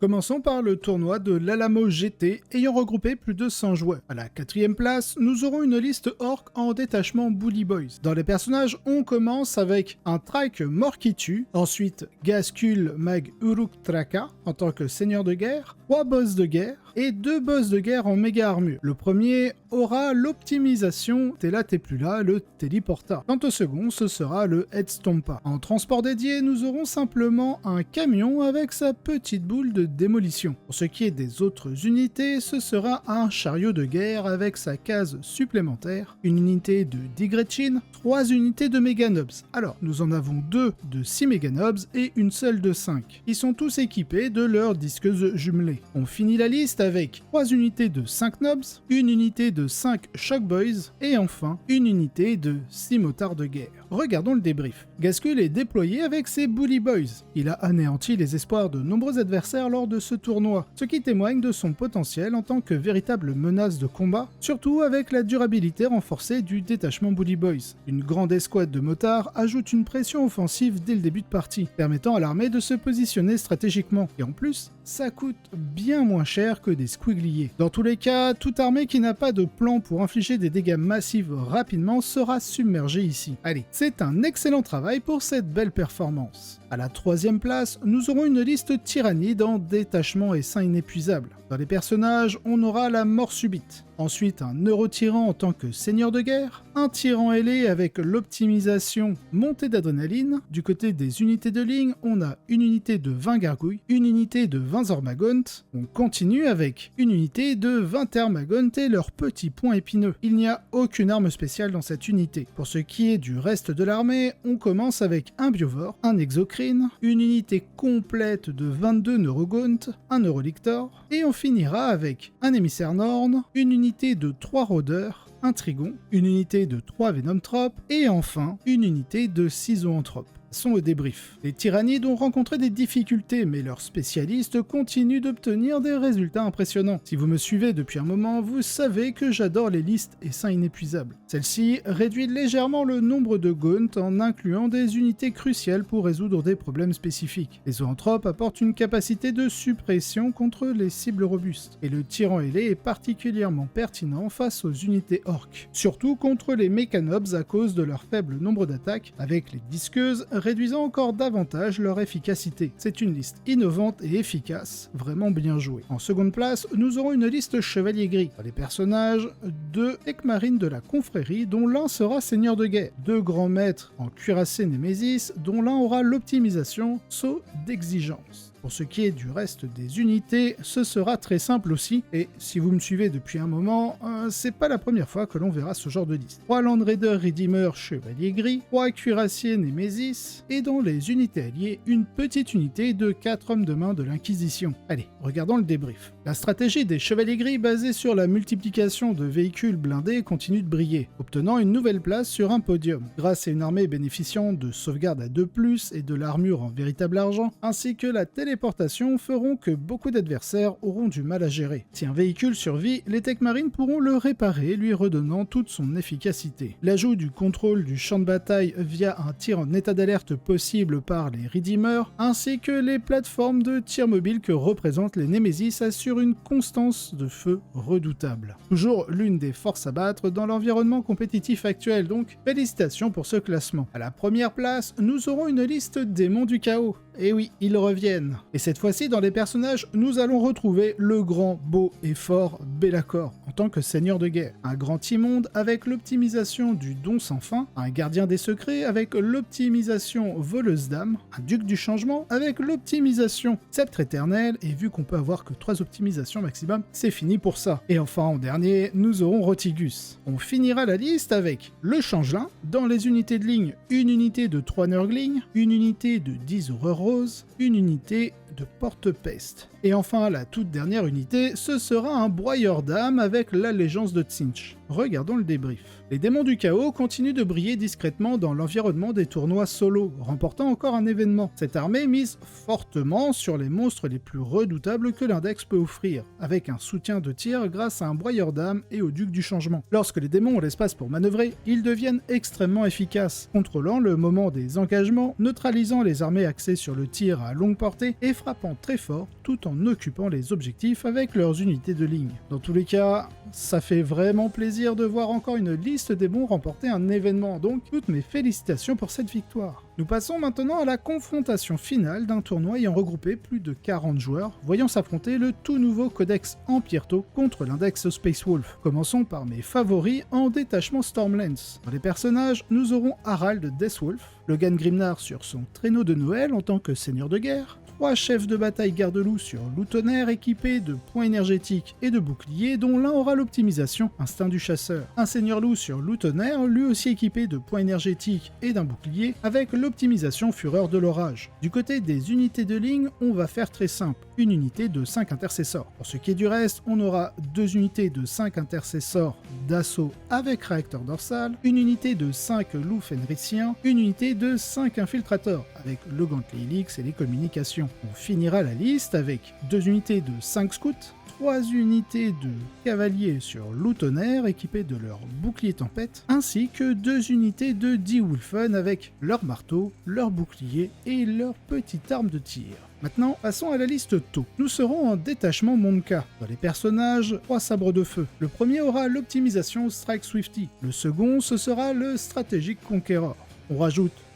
Commençons par le tournoi de l'Alamo GT ayant regroupé plus de 100 joueurs. À la 4ème place, nous aurons une liste orc en détachement Bully Boys. Dans les personnages, on commence avec un Trike Morkitu, ensuite Gaskull Mag Uruk Traka en tant que seigneur de guerre, 3 boss de guerre et 2 boss de guerre en méga armure. Le premier aura l'optimisation T'es là, t'es plus là, le Téléporta. Quant au second, ce sera le Headstompa. En transport dédié, nous aurons simplement un camion avec sa petite boule de démolition. Pour ce qui est des autres unités, ce sera un chariot de guerre avec sa case supplémentaire, une unité de Digretchin, 3 unités de Meganobs. Alors, nous en avons 2 de 6 Meganobs et une seule de 5. Ils sont tous équipés de leur disqueuse jumelée. On finit la liste avec 3 unités de 5 Nobs, une unité de 5 Shock Boys et enfin une unité de 6 motards de guerre. Regardons le débrief. Gaskull est déployé avec ses Bully Boys. Il a anéanti les espoirs de nombreux adversaires lors de ce tournoi, ce qui témoigne de son potentiel en tant que véritable menace de combat, surtout avec la durabilité renforcée du détachement Bully Boys. Une grande escouade de motards ajoute une pression offensive dès le début de partie, permettant à l'armée de se positionner stratégiquement. Et en plus, ça coûte bien moins cher que des squigliers. Dans tous les cas, toute armée qui n'a pas de plan pour infliger des dégâts massifs rapidement sera submergée ici. Allez, c'est un excellent travail pour cette belle performance. À la 3ème place, nous aurons une liste tyrannide en détachement et sein inépuisable. Dans les personnages, on aura la mort subite. Ensuite, un neurotyran en tant que seigneur de guerre, un tyran ailé avec l'optimisation montée d'adrénaline. Du côté des unités de ligne, on a une unité de 20 gargouilles, une unité de 20 Zormagaunt. On continue avec une unité de 20 Termagaunt et leurs petits points épineux. Il n'y a aucune arme spéciale dans cette unité. Pour ce qui est du reste de l'armée, on commence avec un Biovore, un Exocrine, une unité complète de 22 Neurogaunt, un Neurolictor, et on finira avec un émissaire Norn, une unité de 3 rôdeurs, un Trigon, une unité de 3 Venomtropes et enfin une unité de 6 Zoanthropes. Sont au débrief. Les tyrannides ont rencontré des difficultés, mais leurs spécialistes continuent d'obtenir des résultats impressionnants. Si vous me suivez depuis un moment, vous savez que j'adore les listes et seins inépuisables. Celle-ci réduit légèrement le nombre de Gaunt en incluant des unités cruciales pour résoudre des problèmes spécifiques. Les zoanthropes apportent une capacité de suppression contre les cibles robustes, et le tyran ailé est particulièrement pertinent face aux unités orques, surtout contre les mécanobs à cause de leur faible nombre d'attaques, avec les disqueuses réduisant encore davantage leur efficacité. C'est une liste innovante et efficace, vraiment bien jouée. En seconde place, nous aurons une liste chevalier gris. Dans les personnages, 2 Ekmarines de la confrérie, dont l'un sera seigneur de guerre, 2 grands maîtres en cuirassé Némésis, dont l'un aura l'optimisation saut d'exigence. Pour ce qui est du reste des unités, ce sera très simple aussi, et si vous me suivez depuis un moment, c'est pas la première fois que l'on verra ce genre de liste. 3 Land Raider Redeemer Chevalier Gris, 3 Cuirassiers Némésis, et dans les unités alliées, une petite unité de 4 hommes de main de l'Inquisition. Allez, regardons le débrief. La stratégie des Chevaliers Gris basée sur la multiplication de véhicules blindés continue de briller, obtenant une nouvelle place sur un podium. Grâce à une armée bénéficiant de sauvegarde à 2+, et de l'armure en véritable argent, ainsi que la téléportation feront que beaucoup d'adversaires auront du mal à gérer. Si un véhicule survit, les Tech Marines pourront le réparer, lui redonnant toute son efficacité. L'ajout du contrôle du champ de bataille via un tir en état d'alerte possible par les Redeemers, ainsi que les plateformes de tir mobile que représentent les Némésis assurent une constance de feu redoutable. Toujours l'une des forces à battre dans l'environnement compétitif actuel, donc félicitations pour ce classement. À la première place, nous aurons une liste démons du chaos. Et oui, ils reviennent. Et cette fois-ci, dans les personnages, nous allons retrouver le grand, beau et fort Be'lakor, en tant que seigneur de guerre. Un grand immonde avec l'optimisation du don sans fin, un gardien des secrets avec l'optimisation voleuse d'âme, un duc du changement avec l'optimisation sceptre éternel, et vu qu'on peut avoir que 3 optimisations maximum, c'est fini pour ça. Et enfin, en dernier, nous aurons Rotigus. On finira la liste avec le changelin, dans les unités de ligne, une unité de 3 Nurgling, une unité de 10 horreurs roses, une unité de porte-peste. Et enfin, la toute dernière unité, ce sera un broyeur d'âme avec l'allégeance de Tzeentch. Regardons le débrief. Les démons du chaos continuent de briller discrètement dans l'environnement des tournois solo, remportant encore un événement. Cette armée mise fortement sur les monstres les plus redoutables que l'index peut offrir, avec un soutien de tir grâce à un broyeur d'âme et au duc du changement. Lorsque les démons ont l'espace pour manœuvrer, ils deviennent extrêmement efficaces, contrôlant le moment des engagements, neutralisant les armées axées sur le tir à longue portée et frappant très fort tout en occupant les objectifs avec leurs unités de ligne. Dans tous les cas, ça fait vraiment plaisir de voir encore une liste démons remporter un événement, donc toutes mes félicitations pour cette victoire. Nous passons maintenant à la confrontation finale d'un tournoi ayant regroupé plus de 40 joueurs, voyant s'affronter le tout nouveau Codex Empirto contre l'index Space Wolf. Commençons par mes favoris en détachement Stormlands. Dans les personnages, nous aurons Harald Deathwolf, Logan Grimnar sur son traîneau de Noël en tant que seigneur de guerre, 3 chefs de bataille garde-loup sur Loutonnerre équipés de points énergétiques et de boucliers dont l'un aura l'optimisation Instinct du chasseur. Un seigneur loup sur Loutonnerre, lui aussi équipé de points énergétiques et d'un bouclier avec l'optimisation Fureur de l'orage. Du côté des unités de ligne, on va faire très simple, une unité de 5 intercesseurs. Pour ce qui est du reste, on aura 2 unités de 5 intercesseurs d'assaut avec réacteur dorsal, une unité de 5 loups fenriciens, une unité de 5 infiltrateurs avec le gantelet Helix et les communications. On finira la liste avec 2 unités de 5 scouts, 3 unités de cavaliers sur Loutonnerre équipés de leur bouclier tempête, ainsi que 2 unités de 10 Wolfen avec leur marteau, leur bouclier et leur petite arme de tir. Maintenant, passons à la liste taux. Nous serons en détachement Monka. Dans les personnages, 3 sabres de feu. Le premier aura l'optimisation Strike Swifty. Le second, ce sera le Strategic Conqueror. On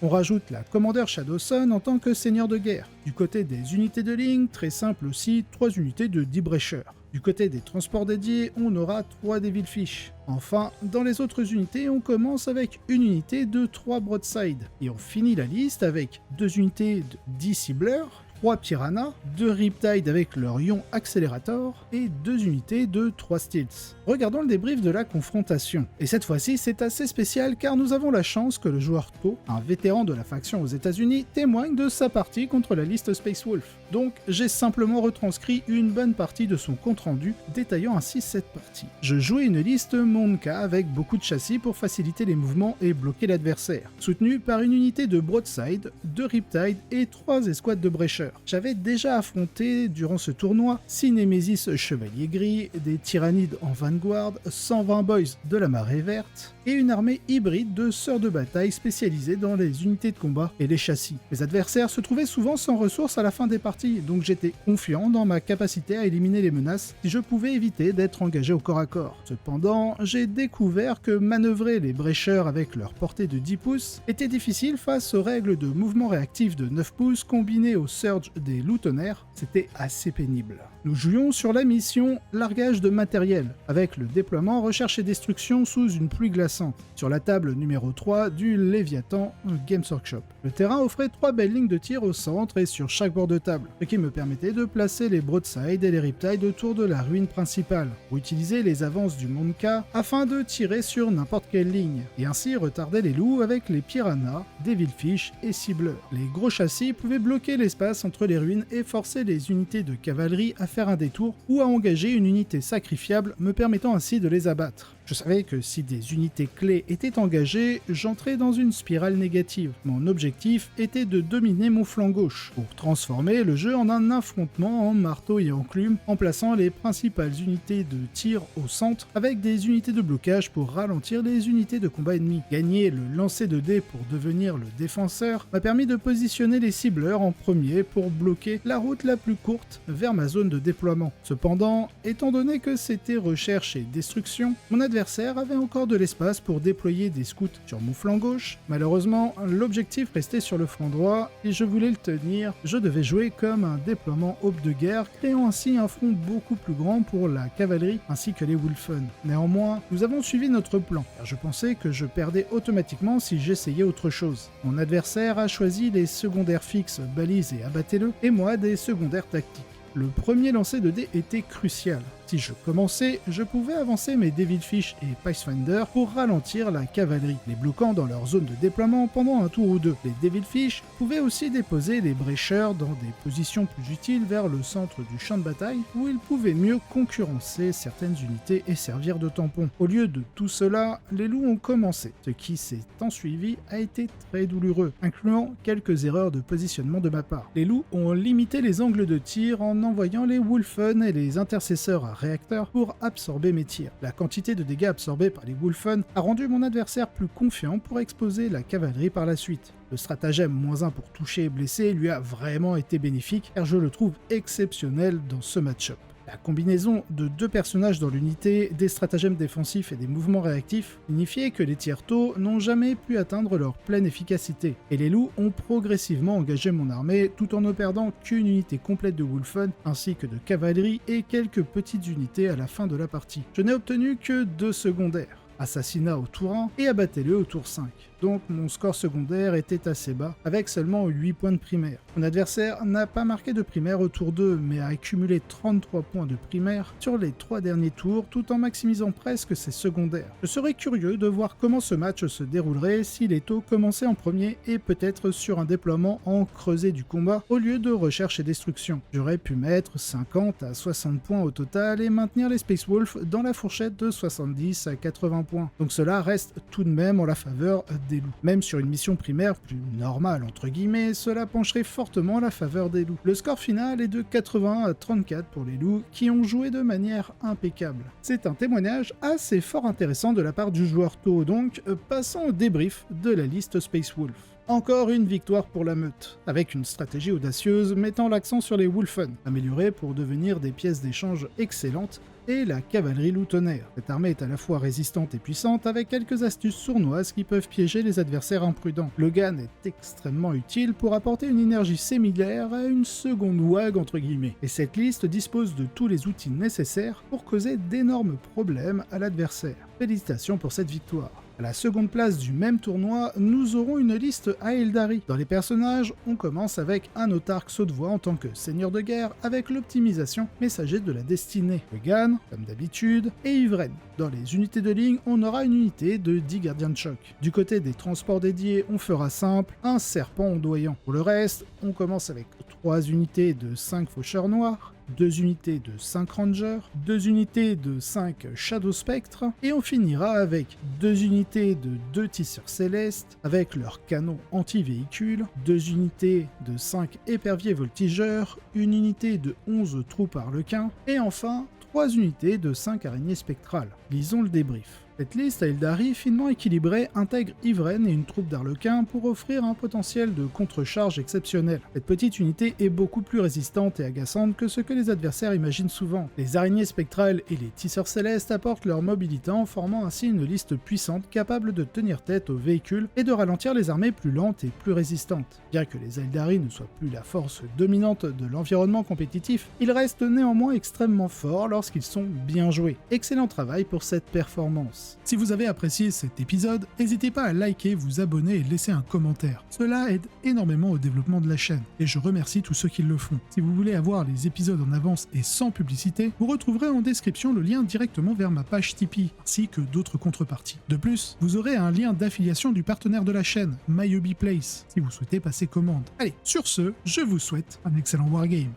rajoute la Commander Shadowsun en tant que seigneur de guerre. Du côté des unités de ligne, très simple aussi, 3 unités de D-Breacher. Du côté des transports dédiés, on aura 3 Devilfish. Enfin, dans les autres unités, on commence avec une unité de 3 Broadside. Et on finit la liste avec 2 unités de 10 Cibleurs, 3 Piranha, 2 Riptide avec leur ion accélérateur et 2 unités de 3 Steels. Regardons le débrief de la confrontation. Et cette fois-ci, c'est assez spécial car nous avons la chance que le joueur To, un vétéran de la faction aux États-Unis, témoigne de sa partie contre la liste Space Wolf. Donc, j'ai simplement retranscrit une bonne partie de son compte-rendu, détaillant ainsi cette partie. Je jouais une liste Monka avec beaucoup de châssis pour faciliter les mouvements et bloquer l'adversaire, soutenu par une unité de Broadside, 2 Riptide et 3 escouades de Breacher. J'avais déjà affronté durant ce tournoi 6 Némésis Chevalier Gris, des Tyrannides en Vanguard, 120 Boys de la Marée Verte et une armée hybride de sœurs de bataille spécialisées dans les unités de combat et les châssis. Mes adversaires se trouvaient souvent sans ressources à la fin des parties, donc j'étais confiant dans ma capacité à éliminer les menaces si je pouvais éviter d'être engagé au corps à corps. Cependant, j'ai découvert que manœuvrer les Breachers avec leur portée de 10 pouces était difficile face aux règles de mouvement réactif de 9 pouces combinées au Surge des Loutonnerre, c'était assez pénible. Nous jouions sur la mission largage de matériel, avec le déploiement recherche et destruction sous une pluie glaçante, sur la table numéro 3 du Léviathan Games Workshop. Le terrain offrait 3 belles lignes de tir au centre et sur chaque bord de table, ce qui me permettait de placer les Broadside et les Riptide autour de la ruine principale, pour utiliser les avances du Monka afin de tirer sur n'importe quelle ligne, et ainsi retarder les loups avec les Piranha, Devilfish et Cibleurs. Les gros châssis pouvaient bloquer l'espace entre les ruines et forcer les unités de cavalerie à faire un détour ou à engager une unité sacrifiable me permettant ainsi de les abattre. Je savais que si des unités clés étaient engagées, j'entrais dans une spirale négative. Mon objectif était de dominer mon flanc gauche, pour transformer le jeu en un affrontement en marteau et enclume, en plaçant les principales unités de tir au centre, avec des unités de blocage pour ralentir les unités de combat ennemies. Gagner le lancer de dés pour devenir le défenseur m'a permis de positionner les cibleurs en premier pour bloquer la route la plus courte vers ma zone de déploiement. Cependant, étant donné que c'était recherche et destruction, mon adversaire avait encore de l'espace pour déployer des scouts sur mon flanc gauche. Malheureusement, l'objectif restait sur le flanc droit et je voulais le tenir. Je devais jouer comme un déploiement aube de guerre, créant ainsi un front beaucoup plus grand pour la cavalerie ainsi que les Wolfen. Néanmoins, nous avons suivi notre plan, car je pensais que je perdais automatiquement si j'essayais autre chose. Mon adversaire a choisi les secondaires fixes, balises et abattez-le, et moi des secondaires tactiques. Le premier lancer de dés était crucial. Si je commençais, je pouvais avancer mes Devilfish et Pathfinder pour ralentir la cavalerie, les bloquant dans leur zone de déploiement pendant un tour ou deux. Les Devilfish pouvaient aussi déposer les brécheurs dans des positions plus utiles vers le centre du champ de bataille, où ils pouvaient mieux concurrencer certaines unités et servir de tampon. Au lieu de tout cela, les loups ont commencé. Ce qui s'est ensuivi a été très douloureux, incluant quelques erreurs de positionnement de ma part. Les loups ont limité les angles de tir en envoyant les Wolfen et les intercesseurs à réacteurs pour absorber mes tirs. La quantité de dégâts absorbés par les Wolfen a rendu mon adversaire plus confiant pour exposer la cavalerie par la suite. Le stratagème -1 pour toucher et blesser lui a vraiment été bénéfique car je le trouve exceptionnel dans ce match-up. La combinaison de deux personnages dans l'unité, des stratagèmes défensifs et des mouvements réactifs, signifiait que les tirs tôt n'ont jamais pu atteindre leur pleine efficacité, et les loups ont progressivement engagé mon armée tout en ne perdant qu'une unité complète de Wolfen, ainsi que de cavalerie et quelques petites unités à la fin de la partie. Je n'ai obtenu que 2 secondaires. Assassinat au tour 1 et abattez-le au tour 5. Donc mon score secondaire était assez bas, avec seulement 8 points de primaire. Mon adversaire n'a pas marqué de primaire au tour 2, mais a accumulé 33 points de primaire sur les 3 derniers tours, tout en maximisant presque ses secondaires. Je serais curieux de voir comment ce match se déroulerait si les taux commençaient en premier et peut-être sur un déploiement en creuset du combat au lieu de recherche et destruction. J'aurais pu mettre 50 à 60 points au total et maintenir les Space Wolves dans la fourchette de 70 à 80 points. Donc cela reste tout de même en la faveur des loups. Même sur une mission primaire plus normale entre guillemets, cela pencherait fortement en la faveur des loups. Le score final est de 80 à 34 pour les loups qui ont joué de manière impeccable. C'est un témoignage assez fort intéressant de la part du joueur tôt, donc passons au débrief de la liste Space Wolf. Encore une victoire pour la meute, avec une stratégie audacieuse mettant l'accent sur les Wolfen, améliorés pour devenir des pièces d'échange excellentes, et la cavalerie loutonnaire. Cette armée est à la fois résistante et puissante, avec quelques astuces sournoises qui peuvent piéger les adversaires imprudents. Le GAN est extrêmement utile pour apporter une énergie similaire à une seconde WAG entre guillemets, et cette liste dispose de tous les outils nécessaires pour causer d'énormes problèmes à l'adversaire. Félicitations pour cette victoire. À la seconde place du même tournoi, nous aurons une liste Aeldari. Dans les personnages, on commence avec un autarque saut de voix en tant que seigneur de guerre avec l'optimisation messager de la destinée. Le GAN, comme d'habitude, et Ivren. Dans les unités de ligne, on aura une unité de 10 gardiens de choc. Du côté des transports dédiés, on fera simple, un serpent ondoyant. Pour le reste, on commence avec 3 unités de 5 faucheurs noirs, 2 unités de 5 rangers, 2 unités de 5 shadow spectres, et on finira avec 2 unités de 2 tisseurs célestes avec leurs canons anti-véhicules, 2 unités de 5 éperviers voltigeurs, une unité de 11 troupes harlequins, et enfin 3 unités de 5 araignées spectrales. Lisons le débrief. Cette liste Aeldari finement équilibrée intègre Ivren et une troupe d'Arlequins pour offrir un potentiel de contre-charge exceptionnel. Cette petite unité est beaucoup plus résistante et agaçante que ce que les adversaires imaginent souvent. Les araignées spectrales et les tisseurs célestes apportent leur mobilité en formant ainsi une liste puissante capable de tenir tête aux véhicules et de ralentir les armées plus lentes et plus résistantes. Bien que les Aeldari ne soient plus la force dominante de l'environnement compétitif, ils restent néanmoins extrêmement forts lorsqu'ils sont bien joués. Excellent travail pour cette performance. Si vous avez apprécié cet épisode, n'hésitez pas à liker, vous abonner et laisser un commentaire. Cela aide énormément au développement de la chaîne, et je remercie tous ceux qui le font. Si vous voulez avoir les épisodes en avance et sans publicité, vous retrouverez en description le lien directement vers ma page Tipeee, ainsi que d'autres contreparties. De plus, vous aurez un lien d'affiliation du partenaire de la chaîne, MyHobbyPlace, si vous souhaitez passer commande. Allez, sur ce, je vous souhaite un excellent wargame.